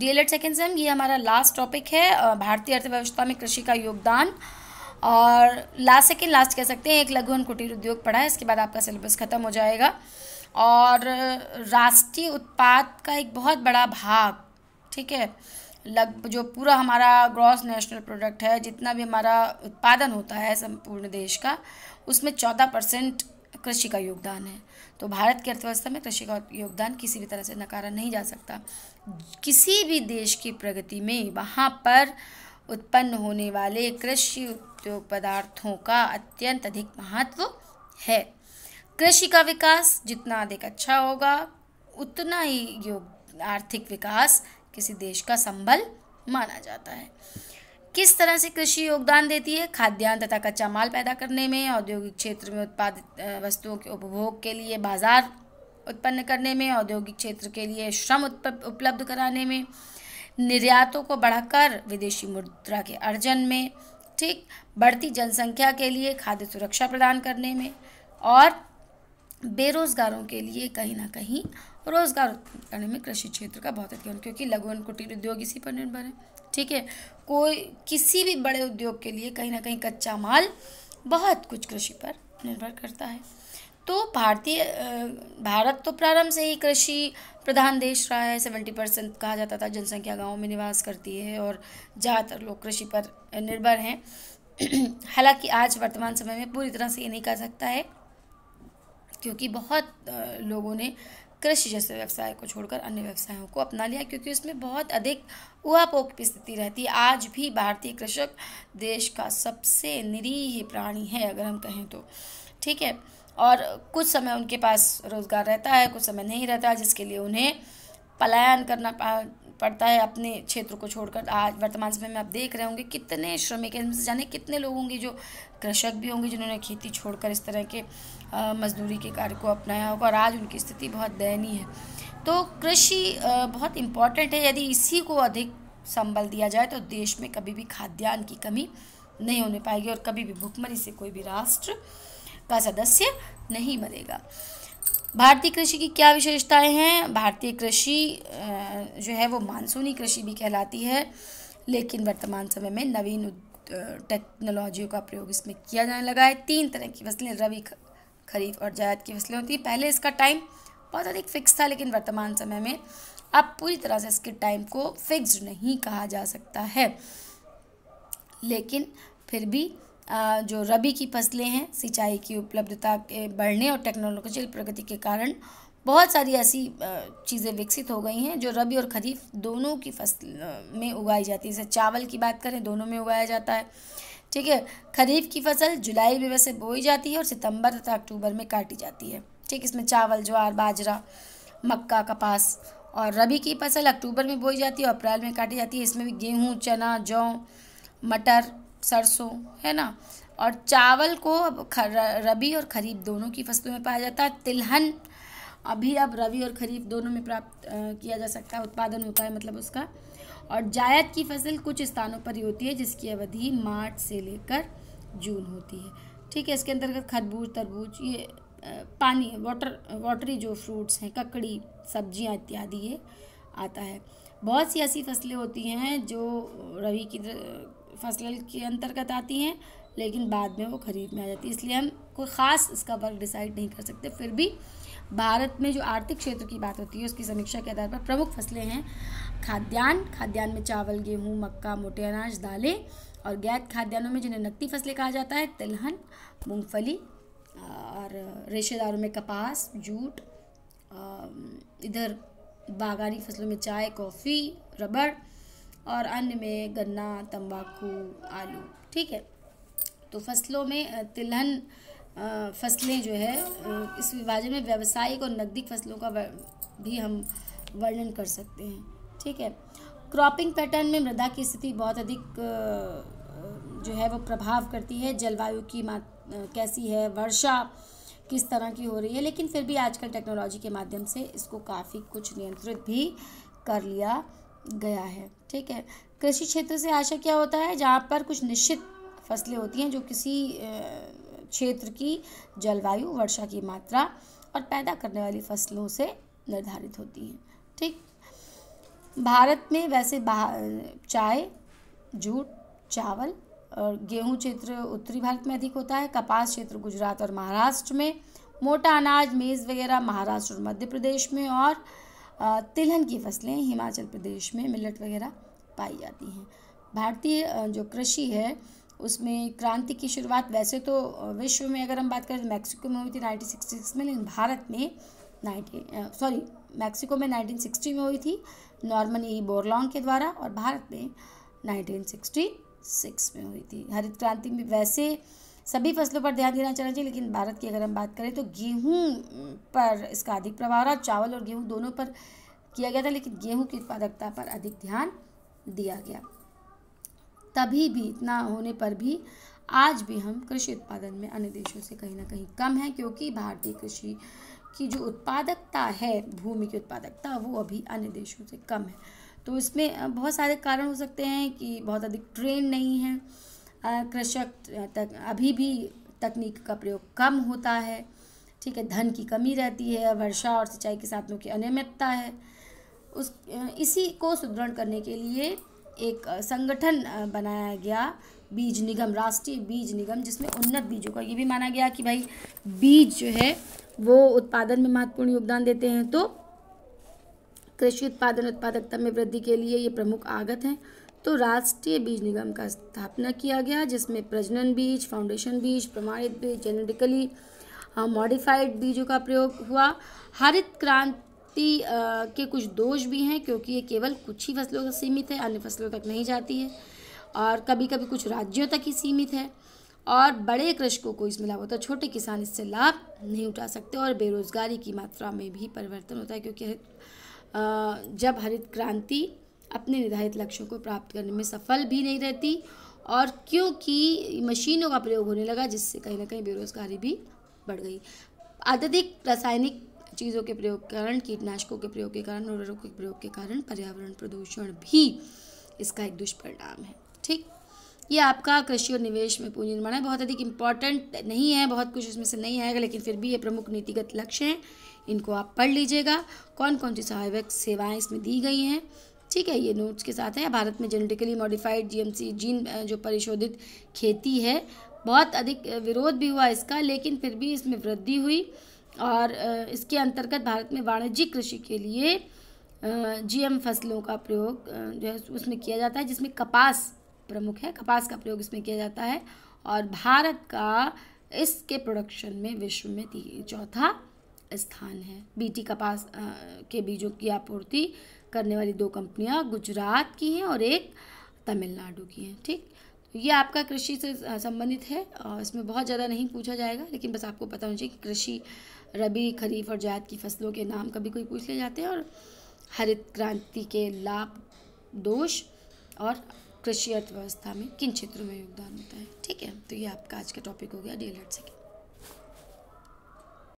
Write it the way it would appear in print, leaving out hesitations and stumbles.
DElEd second same, ये हमारा last topic है, भारतीय अर्थव्यवस्था में कृषि का योगदान। और लास्ट कह सकते हैं, एक लघु एवं कुटीर उद्योग पढ़ा है, इसके बाद आपका सिलेबस खत्म हो जाएगा। और राष्ट्रीय उत्पाद का एक बहुत बड़ा भाग, ठीक है, जो पूरा हमारा ग्रॉस नेशनल प्रोडक्ट है, जितना भी हमारा उत्पादन होता है संपूर्ण देश का, उसमें 14% कृषि का योगदान है। तो भारत की अर्थव्यवस्था में कृषि का योगदान किसी भी तरह से नकारा नहीं जा सकता। किसी भी देश की प्रगति में वहाँ पर उत्पन्न होने वाले कृषि उद्योग पदार्थों का अत्यंत अधिक महत्व है। कृषि का विकास जितना अधिक अच्छा होगा, उतना ही आर्थिक विकास किसी देश का संबल माना जाता है। किस तरह से कृषि योगदान देती है? खाद्यान्न तथा कच्चा माल पैदा करने में, औद्योगिक क्षेत्र में उत्पादित वस्तुओं के उपभोग के लिए बाजार उत्पन्न करने में, औद्योगिक क्षेत्र के लिए श्रम उपलब्ध कराने में, निर्यातों को बढ़ाकर विदेशी मुद्रा के अर्जन में, ठीक, बढ़ती जनसंख्या के लिए खाद्य सुरक्षा प्रदान करने में, और बेरोजगारों के लिए कहीं ना कहीं रोजगार उत्पन्न करने में कृषि क्षेत्र का बहुत अधिक, क्योंकि लघु एवं कुटीर उद्योग इसी पर निर्भर है। ठीक है, कोई किसी भी बड़े उद्योग के लिए कहीं ना कहीं कच्चा माल बहुत कुछ कृषि पर निर्भर करता है। तो भारत तो प्रारंभ से ही कृषि प्रधान देश रहा है। 70% कहा जाता था जनसंख्या गाँव में निवास करती है और ज़्यादातर लोग कृषि पर निर्भर हैं। हालांकि आज वर्तमान समय में पूरी तरह से ये नहीं कह सकता है, क्योंकि बहुत लोगों ने कृषि जैसे व्यवसाय को छोड़कर अन्य व्यवसायों को अपना लिया, क्योंकि उसमें बहुत अधिक ऊहापोह की स्थिति रहती है। आज भी भारतीय कृषक देश का सबसे निरीह प्राणी है, अगर हम कहें तो, ठीक है। और कुछ समय उनके पास रोजगार रहता है, कुछ समय नहीं रहता, जिसके लिए उन्हें पलायन करना पड़ता है अपने क्षेत्र को छोड़कर। आज वर्तमान समय में आप देख रहे होंगे कितने श्रमिक, इनमें से जाने कितने लोग होंगे जो कृषक भी होंगे, जिन्होंने खेती छोड़कर इस तरह के मजदूरी के कार्य को अपनाया होगा, और आज उनकी स्थिति बहुत दयनीय है। तो कृषि बहुत इम्पॉर्टेंट है। यदि इसी को अधिक संबल दिया जाए तो देश में कभी भी खाद्यान्न की कमी नहीं होने पाएगी, और कभी भी भुखमरी से कोई भी राष्ट्र का सदस्य नहीं मरेगा। भारतीय कृषि की क्या विशेषताएं हैं? भारतीय कृषि जो है वो मानसूनी कृषि भी कहलाती है, लेकिन वर्तमान समय में नवीन टेक्नोलॉजियों का प्रयोग इसमें किया जाने लगा है। 3 तरह की फसलें, रबी, खरीफ और जायद की फसलें होती हैं। पहले इसका टाइम बहुत अधिक फिक्स था, लेकिन वर्तमान समय में अब पूरी तरह से इसके टाइम को फिक्स्ड नहीं कहा जा सकता है। लेकिन फिर भी जो रबी की फसलें हैं, सिंचाई की उपलब्धता के बढ़ने और टेक्नोलॉजिकल प्रगति के कारण बहुत सारी ऐसी चीज़ें विकसित हो गई हैं जो रबी और खरीफ दोनों की फसल में उगाई जाती है। जैसे चावल की बात करें, दोनों में उगाया जाता है, ठीक है। खरीफ की फसल जुलाई में वैसे बोई जाती है और सितंबर तथा अक्टूबर में काटी जाती है, ठीक। इसमें चावल, ज्वार, बाजरा, मक्का, कपास। और रबी की फसल अक्टूबर में बोई जाती है और अप्रैल में काटी जाती है। इसमें भी गेहूँ, चना, जौ, मटर, सरसों, है ना। और चावल को अब रबी और खरीफ दोनों की फसलों में पाया जाता है। तिलहन अभी अब रबी और खरीफ दोनों में प्राप्त किया जा सकता है, उत्पादन होता है मतलब उसका। और जायद की फसल कुछ स्थानों पर ही होती है, जिसकी अवधि मार्च से लेकर जून होती है, ठीक है। इसके अंतर्गत खरबूज, तरबूज, ये पानी वाटरी जो फ्रूट्स हैं, ककड़ी, सब्जियां इत्यादि ये आता है। बहुत सी ऐसी फसलें होती हैं जो रबी की फसल के अंतर्गत आती हैं, लेकिन बाद में वो खरीफ में आ जाती है, इसलिए हम कोई ख़ास इसका वर्ग डिसाइड नहीं कर सकते। फिर भी भारत में जो आर्थिक क्षेत्र की बात होती है उसकी समीक्षा के आधार पर प्रमुख फसलें हैं खाद्यान्न में चावल, गेहूँ, मक्का, मोटे अनाज, दालें। और गैर खाद्यान्नों में जिन्हें नकदी फसलें कहा जाता है, तिलहन, मूंगफली, और रेशेदारों में कपास, जूट, इधर बागानी फसलों में चाय, कॉफ़ी, रबड़, और अन्य में गन्ना, तंबाकू, आलू, ठीक है। तो फसलों में तिलहन फसलें जो है, इस विभाजन में व्यावसायिक और नकदी फसलों का भी हम वर्णन कर सकते हैं, ठीक है। क्रॉपिंग पैटर्न में मृदा की स्थिति बहुत अधिक जो है वो प्रभाव करती है। जलवायु की कैसी है, वर्षा किस तरह की हो रही है, लेकिन फिर भी आजकल टेक्नोलॉजी के माध्यम से इसको काफ़ी कुछ नियंत्रित भी कर लिया गया है, ठीक है। कृषि क्षेत्र से आशय क्या होता है? जहाँ पर कुछ निश्चित फसलें होती हैं जो किसी क्षेत्र की जलवायु, वर्षा की मात्रा और पैदा करने वाली फसलों से निर्धारित होती हैं, ठीक। भारत में वैसे चाय, जूट, चावल और गेहूं क्षेत्र उत्तरी भारत में अधिक होता है। कपास क्षेत्र गुजरात और महाराष्ट्र में। मोटा अनाज, मेज़ वगैरह महाराष्ट्र और मध्य प्रदेश में। और तिलहन की फसलें हिमाचल प्रदेश में, मिलेट वगैरह पाई जाती हैं। भारतीय जो कृषि है उसमें क्रांति की शुरुआत वैसे तो विश्व में अगर हम बात करें तो मैक्सिको में हुई थी 1966 में, लेकिन भारत में मैक्सिको में 1960 में हुई थी नॉर्मन ई बोरलॉन्ग के द्वारा, और भारत में 1966 में हुई थी। हरित क्रांति में वैसे सभी फसलों पर ध्यान देना चाहिए, लेकिन भारत की अगर हम बात करें तो गेहूं पर इसका अधिक प्रभाव रहा। चावल और गेहूं दोनों पर किया गया था, लेकिन गेहूं की उत्पादकता पर अधिक ध्यान दिया गया। तभी भी इतना होने पर भी आज भी हम कृषि उत्पादन में अन्य देशों से कहीं ना कहीं कम है, क्योंकि भारतीय कृषि की जो उत्पादकता है, भूमि की उत्पादकता, वो अभी अन्य देशों से कम है। तो इसमें बहुत सारे कारण हो सकते हैं कि बहुत अधिक ट्रेन नहीं है कृषक, अभी भी तकनीक का प्रयोग कम होता है, ठीक है, धन की कमी रहती है, वर्षा और सिंचाई के साधनों की अनियमितता है। इसी को सुदृढ़ करने के लिए एक संगठन बनाया गया, बीज निगम, राष्ट्रीय बीज निगम, जिसमें उन्नत बीजों का ये भी माना गया कि भाई बीज जो है वो उत्पादन में महत्वपूर्ण योगदान देते हैं, तो कृषि उत्पादन उत्पादकता में वृद्धि के लिए ये प्रमुख आगत हैं। तो राष्ट्रीय बीज निगम का स्थापना किया गया, जिसमें प्रजनन बीज, फाउंडेशन बीज, प्रमाणित बीज, जेनेटिकली मॉडिफाइड बीजों का प्रयोग हुआ। हरित क्रांति के कुछ दोष भी हैं, क्योंकि ये केवल कुछ ही फसलों तक सीमित है, अन्य फसलों तक नहीं जाती है, और कभी कभी कुछ राज्यों तक ही सीमित है, और बड़े कृषकों को इसमें लाभ होता है, छोटे किसान इससे लाभ नहीं उठा सकते, और बेरोजगारी की मात्रा में भी परिवर्तन होता है, क्योंकि जब हरित क्रांति अपने निर्धारित लक्ष्यों को प्राप्त करने में सफल भी नहीं रहती, और क्योंकि मशीनों का प्रयोग होने लगा, जिससे कहीं ना कहीं बेरोजगारी भी बढ़ गई। अत्यधिक रासायनिक चीज़ों के प्रयोग के कारण, कीटनाशकों के प्रयोग के कारण, उर्वरकों के प्रयोग के कारण पर्यावरण प्रदूषण भी इसका एक दुष्परिणाम है। ठीक, ये आपका कृषि और निवेश में पूंजी निर्माण है, बहुत अधिक इम्पॉर्टेंट नहीं है, बहुत कुछ इसमें से नहीं आएगा, लेकिन फिर भी ये प्रमुख नीतिगत लक्ष्य हैं, इनको आप पढ़ लीजिएगा। कौन कौन सी सहायक सेवाएं इसमें दी गई हैं, ठीक है, ये नोट्स के साथ है। भारत में जेनेटिकली मॉडिफाइड जीएमसी जीन जो परिशोधित खेती है, बहुत अधिक विरोध भी हुआ इसका, लेकिन फिर भी इसमें वृद्धि हुई, और इसके अंतर्गत भारत में वाणिज्यिक कृषि के लिए जीएम फसलों का प्रयोग जो है उसमें किया जाता है, जिसमें कपास प्रमुख है, कपास का प्रयोग इसमें किया जाता है, और भारत का इसके प्रोडक्शन में विश्व में चौथा स्थान है। बीटी कपास के बीजों की आपूर्ति करने वाली 2 कंपनियां गुजरात की हैं और एक तमिलनाडु की हैं। ठीक, तो ये आपका कृषि से संबंधित है, और इसमें बहुत ज़्यादा नहीं पूछा जाएगा, लेकिन बस आपको पता होना चाहिए कि कृषि रबी, खरीफ और जायद की फसलों के नाम कभी कोई पूछ ले जाते हैं, और हरित क्रांति के लाभ, दोष, और कृषि अर्थव्यवस्था में किन क्षेत्रों में योगदान होता है। ठीक है, तो ये आपका आज का टॉपिक हो गया DL Ed सेकेंड।